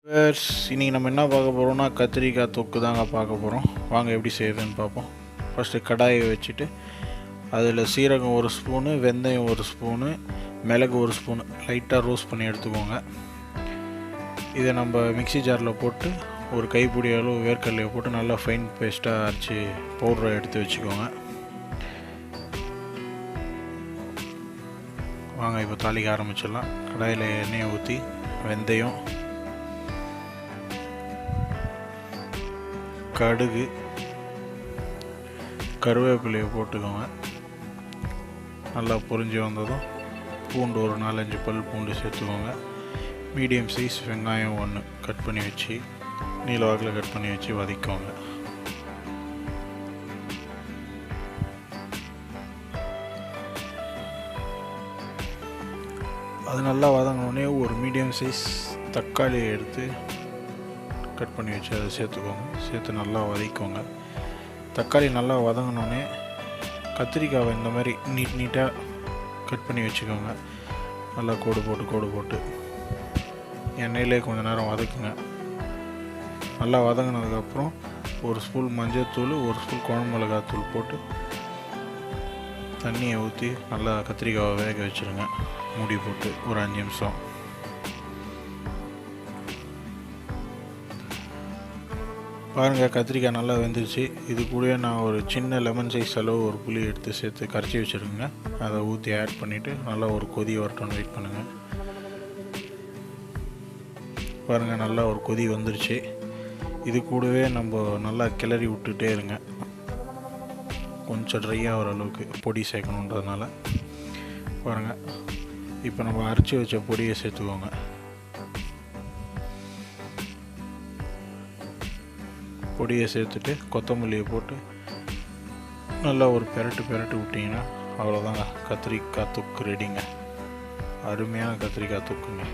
இன்றைக்கி நம்ம என்ன பார்க்க போகிறோம்னா கத்திரிக்காய் தொக்கு தாங்க பார்க்க போகிறோம். வாங்க எப்படி செய்யுதுன்னு பார்ப்போம். ஃபஸ்ட்டு கடாயை வச்சுட்டு அதில் சீரகம் 1 ஸ்பூனு, வெந்தயம் 1 ஸ்பூனு, மிளகு 1 ஸ்பூனு லைட்டாக ரோஸ்ட் பண்ணி எடுத்துக்கோங்க. இதை நம்ம மிக்ஸி ஜாரில் போட்டு ஒரு கைப்பிடி அளவு வேர்க்கடலையை போட்டு நல்லா ஃபைன் பேஸ்ட்டாக அரைச்சி பவுடரை எடுத்து வச்சுக்கோங்க. வாங்க இப்போ தாளிக்க ஆரம்பிச்சிடலாம். கடாயில் எண்ணெயை ஊற்றி வெந்தயம், கடுகு, கருவேப்பிலையை போட்டுக்கோங்க. நல்லா பொரிஞ்சு வந்ததும் பூண்டு ஒரு 4-5 பல் பூண்டு சேர்த்துக்கோங்க. மீடியம் சைஸ் வெங்காயம் 1 கட் பண்ணி வச்சு நீல வாக்கில் கட் பண்ணி வச்சு வதக்கிக்கோங்க. அது நல்லா வதங்கினோடனே ஒரு மீடியம் சைஸ் தக்காளியை எடுத்து கட் பண்ணி வச்சு அதை சேர்த்துக்கோங்க. சேர்த்து நல்லா வதக்கிக்கோங்க. தக்காளி நல்லா வதங்கினோடனே கத்திரிக்காவை இந்த மாதிரி நீட்டாக கட் பண்ணி வச்சுக்கோங்க. நல்லா கோடு போட்டு எண்ணெயிலே கொஞ்சம் நேரம் வதக்குங்க. நல்லா வதங்கினதுக்கப்புறம் 1 ஸ்பூன் மஞ்சள்தூள், 1 ஸ்பூன் குழம்பு மிளகாத்தூள் போட்டு தண்ணியை ஊற்றி நல்லா கத்திரிக்காவை வேக வச்சுருங்க. மூடி போட்டு ஒரு 5 நிமிஷம். பாருங்கள், கத்திரிக்காய் நல்லா வெந்துருச்சு. இது கூட நான் ஒரு சின்ன லெமன் சைஸ் அளவு ஒரு புளி எடுத்து சேர்த்து கரைச்சி வச்சுருக்கேங்க. அதை ஊற்றி ஆட் பண்ணிவிட்டு நல்லா ஒரு கொதி வரட்டும்னு வெயிட் பண்ணுங்கள். பாருங்கள், நல்லா ஒரு கொதி வந்துருச்சு. இது கூடவே நம்ம நல்லா கிளறி விட்டுட்டே இருங்க. கொஞ்சம் ட்ரையாக வர அளவுக்கு பொடி சேர்க்கணுன்றதுனால. பாருங்கள், இப்போ நம்ம அரைச்சி வச்ச பொடியை சேர்த்துக்கோங்க. பொடியை சேர்த்துட்டு கொத்தமல்லியை போட்டு நல்லா ஒரு பெரட்டு விட்டிங்கன்னா அவ்வளோதாங்க, கத்திரிக்காய் தொக்கு ரெடிங்க. அருமையான கத்திரிக்காய் தொக்குங்க.